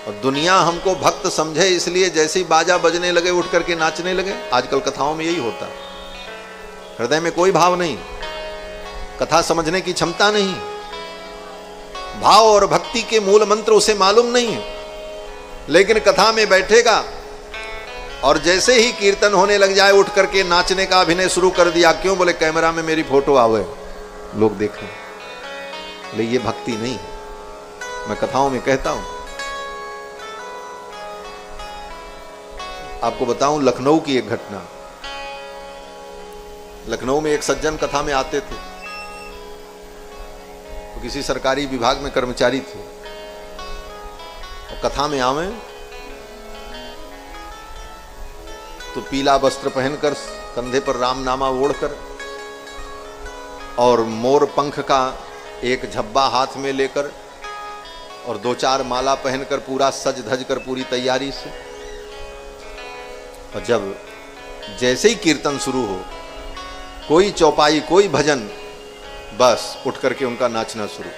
और दुनिया हमको भक्त समझे इसलिए जैसे ही बाजा बजने लगे उठ करके नाचने लगे। आजकल कथाओं में यही होता है, हृदय में कोई भाव नहीं, कथा समझने की क्षमता नहीं, भाव और भक्ति के मूल मंत्र उसे मालूम नहीं है। लेकिन कथा में बैठेगा और जैसे ही कीर्तन होने लग जाए उठ करके नाचने का अभिनय शुरू कर दिया। क्यों? बोले कैमरा में मेरी फोटो आवे, लोग देखें। बोले ये भक्ति नहीं। मैं कथाओं में कहता हूं, आपको बताऊं लखनऊ की एक घटना। लखनऊ में एक सज्जन कथा में आते थे, वो किसी सरकारी विभाग में कर्मचारी थे, और कथा में आवे तो पीला वस्त्र पहनकर, कंधे पर रामनामा ओढ़कर और मोर पंख का एक झब्बा हाथ में लेकर और 2-4 माला पहनकर पूरा सज धज कर पूरी तैयारी से। और जब जैसे ही कीर्तन शुरू हो, कोई चौपाई कोई भजन, बस उठ करके उनका नाचना शुरू।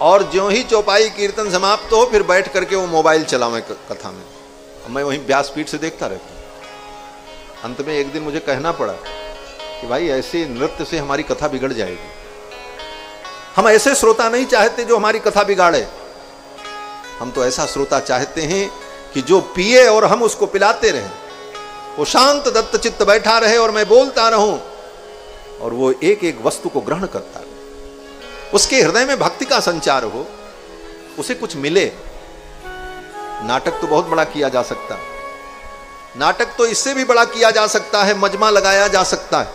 और ज्यों ही चौपाई कीर्तन समाप्त हो फिर बैठ करके वो मोबाइल चलावे कथा में। मैं वहीं व्यासपीठ से देखता रहता। अंत में एक दिन मुझे कहना पड़ा कि भाई ऐसे नृत्य से हमारी कथा बिगड़ जाएगी। हम ऐसे श्रोता नहीं चाहते जो हमारी कथा बिगाड़े, हम तो ऐसा श्रोता चाहते हैं कि जो पिए और हम उसको पिलाते रहें, वो शांत दत्त चित्त बैठा रहे और मैं बोलता रहूं और वो एक एक वस्तु को ग्रहण करता रहे, उसके हृदय में भक्ति का संचार हो, उसे कुछ मिले। नाटक तो बहुत बड़ा किया जा सकता है, नाटक तो इससे भी बड़ा किया जा सकता है, मजमा लगाया जा सकता है,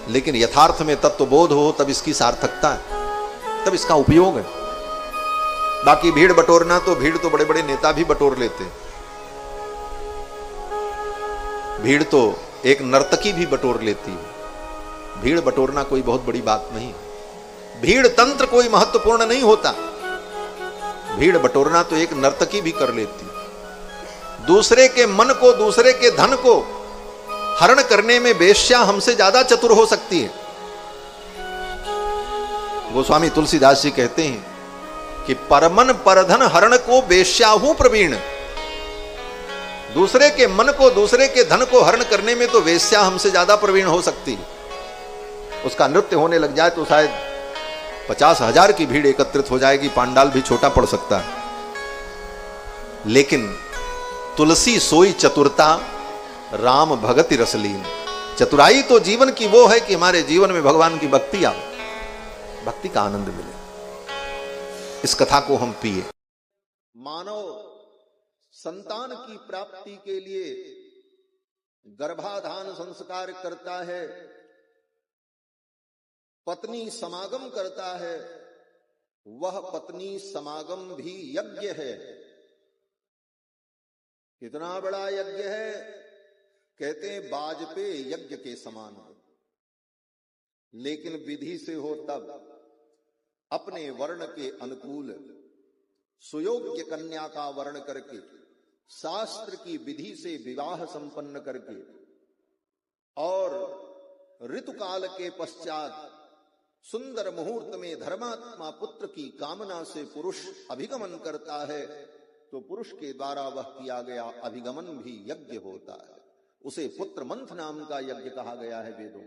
लेकिन यथार्थ में तत्वबोध हो तब इसकी सार्थकता है, तब इसका उपयोग है। बाकी भीड़ बटोरना तो भीड़ तो बड़े बड़े नेता भी बटोर लेते हैं, भीड़ तो एक नर्तकी भी बटोर लेती है। भीड़ बटोरना कोई बहुत बड़ी बात नहीं, भीड़ तंत्र कोई महत्वपूर्ण नहीं होता, भीड़ बटोरना तो एक नर्तकी भी कर लेती। दूसरे के मन को, दूसरे के धन को हरण करने में वेश्या हमसे ज्यादा चतुर हो सकती है। गोस्वामी तुलसीदास जी कहते हैं कि परमन परधन हरण को वेश्या हूं प्रवीण। दूसरे के मन को, दूसरे के धन को हरण करने में तो वेश्या हमसे ज्यादा प्रवीण हो सकती है। उसका नृत्य होने लग जाए तो शायद 50,000 की भीड़ एकत्रित हो जाएगी, पांडाल भी छोटा पड़ सकता है। लेकिन तुलसी सोई चतुरता, राम भगति रसलीन। चतुराई तो जीवन की वो है कि हमारे जीवन में भगवान की भक्ति आए, भक्ति का आनंद मिले। इस कथा को हम पिए। मानव संतान की प्राप्ति के लिए गर्भाधान संस्कार करता है, पत्नी समागम करता है, वह पत्नी समागम भी यज्ञ है। कितना बड़ा यज्ञ है? कहते हैं वाजपेयी यज्ञ के समान है, लेकिन विधि से हो तब, अपने वर्ण के अनुकूल सुयोग्य कन्या का वर्ण करके, शास्त्र की विधि से विवाह संपन्न करके, और ऋतुकाल के पश्चात सुंदर मुहूर्त में धर्मात्मा पुत्र की कामना से पुरुष अभिगमन करता है, तो पुरुष के द्वारा वह किया गया अभिगमन भी यज्ञ होता है। उसे पुत्र मंथ नाम का यज्ञ कहा गया है वेदों।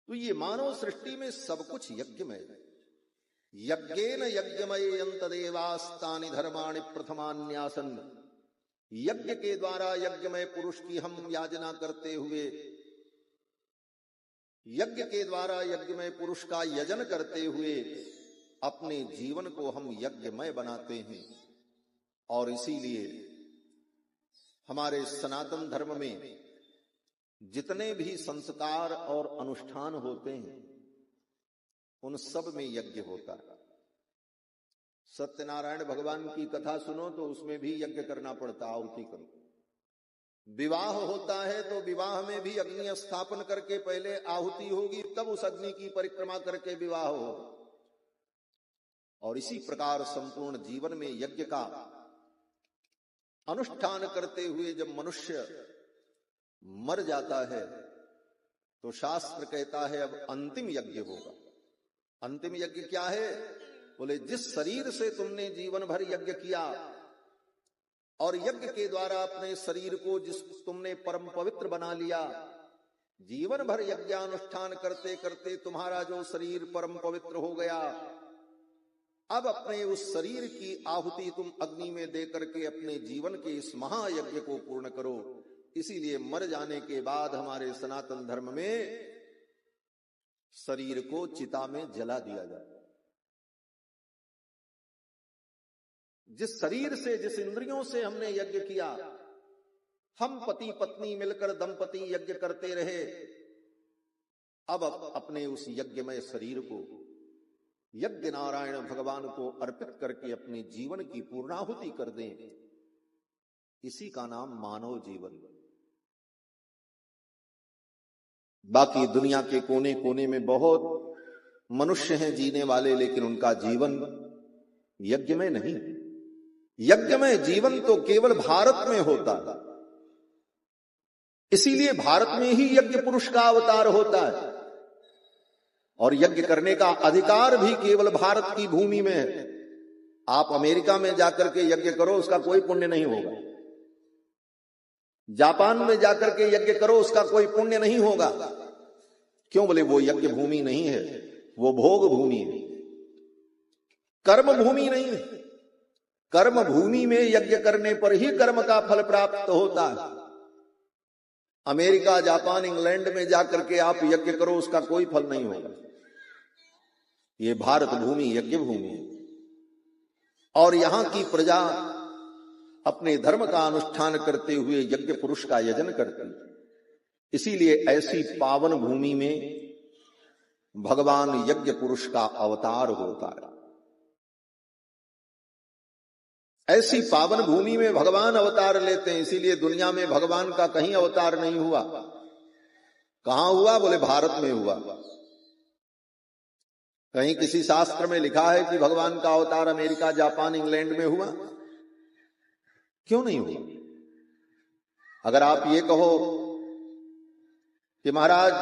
तो ये मानव सृष्टि में सब कुछ यज्ञमय है। यज्ञेन यज्ञमय यंतदेवास्तानि धर्माणि प्रथमान्यासन। यज्ञ के द्वारा यज्ञमय पुरुष की हम याचना करते हुए, यज्ञ के द्वारा यज्ञमय पुरुष का यजन करते हुए अपने जीवन को हम यज्ञमय बनाते हैं। और इसीलिए हमारे सनातन धर्म में जितने भी संस्कार और अनुष्ठान होते हैं उन सब में यज्ञ होता है। सत्यनारायण भगवान की कथा सुनो तो उसमें भी यज्ञ करना पड़ता, आहुति करो। विवाह होता है तो विवाह में भी अग्नि स्थापन करके पहले आहुति होगी, तब उस अग्नि की परिक्रमा करके विवाह होगा। और इसी प्रकार संपूर्ण जीवन में यज्ञ का अनुष्ठान करते हुए जब मनुष्य मर जाता है तो शास्त्र कहता है अब अंतिम यज्ञ होगा। अंतिम यज्ञ क्या है? बोले जिस शरीर से तुमने जीवन भर यज्ञ किया और यज्ञ के द्वारा अपने शरीर को जिस तुमने परम पवित्र बना लिया, जीवन भर यज्ञानुष्ठान करते करते तुम्हारा जो शरीर परम पवित्र हो गया, अब अपने उस शरीर की आहुति तुम अग्नि में दे करके अपने जीवन के इस महायज्ञ को पूर्ण करो। इसीलिए मर जाने के बाद हमारे सनातन धर्म में शरीर को चिता में जला दिया जाता। जिस शरीर से, जिस इंद्रियों से हमने यज्ञ किया, हम पति पत्नी मिलकर दंपति यज्ञ करते रहे, अब अपने उस यज्ञमय शरीर को यज्ञ नारायण भगवान को अर्पित करके अपने जीवन की पूर्णाहुति कर दें। इसी का नाम मानव जीवन। बाकी दुनिया के कोने कोने में बहुत मनुष्य हैं जीने वाले, लेकिन उनका जीवन यज्ञ में नहीं। यज्ञ में जीवन तो केवल भारत में होता है, इसीलिए भारत में ही यज्ञ पुरुष का अवतार होता है, और यज्ञ करने का अधिकार भी केवल भारत की भूमि में है। आप अमेरिका में जाकर के यज्ञ करो, उसका कोई पुण्य नहीं होगा। जापान में जाकर के यज्ञ करो, उसका कोई पुण्य नहीं होगा। क्यों? बोले वो यज्ञ भूमि नहीं है, वो भोग भूमि है, कर्म भूमि नहीं है। कर्म भूमि में यज्ञ करने पर ही कर्म का फल प्राप्त होता है। अमेरिका, जापान, इंग्लैंड में जाकर के आप यज्ञ करो, उसका कोई फल नहीं होगा। ये भारत भूमि यज्ञ भूमि है, और यहां की प्रजा अपने धर्म का अनुष्ठान करते हुए यज्ञ पुरुष का यजन करती है। इसीलिए ऐसी पावन भूमि में भगवान यज्ञ पुरुष का अवतार होता है। ऐसी पावन भूमि में भगवान अवतार लेते हैं। इसीलिए दुनिया में भगवान का कहीं अवतार नहीं हुआ। कहां हुआ? बोले भारत में हुआ। कहीं किसी शास्त्र में लिखा है कि भगवान का अवतार अमेरिका, जापान, इंग्लैंड में हुआ? क्यों नहीं हुआ? अगर आप ये कहो कि महाराज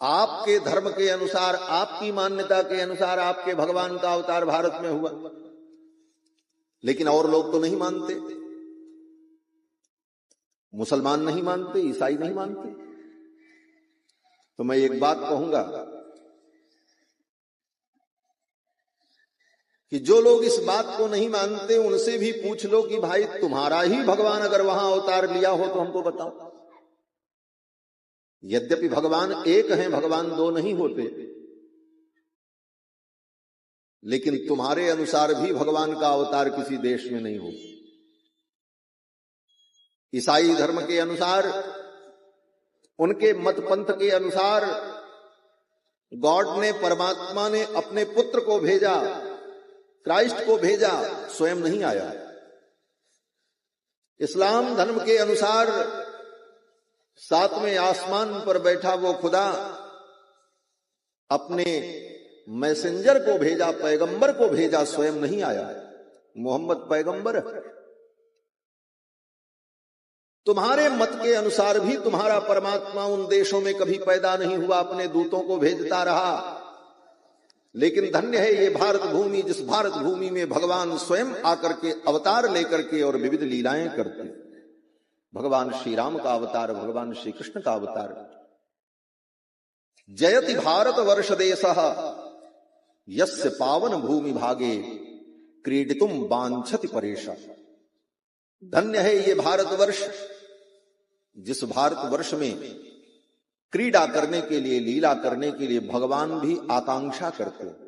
आपके धर्म के अनुसार, आपकी मान्यता के अनुसार आपके भगवान का अवतार भारत में हुआ, लेकिन और लोग तो नहीं मानते, मुसलमान नहीं मानते, ईसाई नहीं मानते, तो मैं एक बात कहूंगा कि जो लोग इस बात को नहीं मानते उनसे भी पूछ लो कि भाई तुम्हारा ही भगवान अगर वहां अवतार लिया हो तो हमको बताओ। यद्यपि भगवान एक हैं, भगवान दो नहीं होते, लेकिन तुम्हारे अनुसार भी भगवान का अवतार किसी देश में नहीं हो। ईसाई धर्म के अनुसार, उनके मत पंथ के अनुसार गॉड ने, परमात्मा ने अपने पुत्र को भेजा, क्राइस्ट को भेजा, स्वयं नहीं आया। इस्लाम धर्म के अनुसार सातवें आसमान पर बैठा वो खुदा अपने मैसेंजर को भेजा, पैगंबर को भेजा, स्वयं नहीं आया। मोहम्मद पैगंबर। तुम्हारे मत के अनुसार भी तुम्हारा परमात्मा उन देशों में कभी पैदा नहीं हुआ, अपने दूतों को भेजता रहा। लेकिन धन्य है ये भारत भूमि, जिस भारत भूमि में भगवान स्वयं आकर के अवतार लेकर के और विविध लीलाएं करते। भगवान श्री राम का अवतार, भगवान श्री कृष्ण का अवतार। जयति भारत वर्ष देशः यस्य पावन भूमि भागे क्रीडितुम वांछति परेशा। धन्य है ये भारत वर्ष, जिस भारत वर्ष में क्रीड़ा करने के लिए, लीला करने के लिए भगवान भी आकांक्षा करते हैं।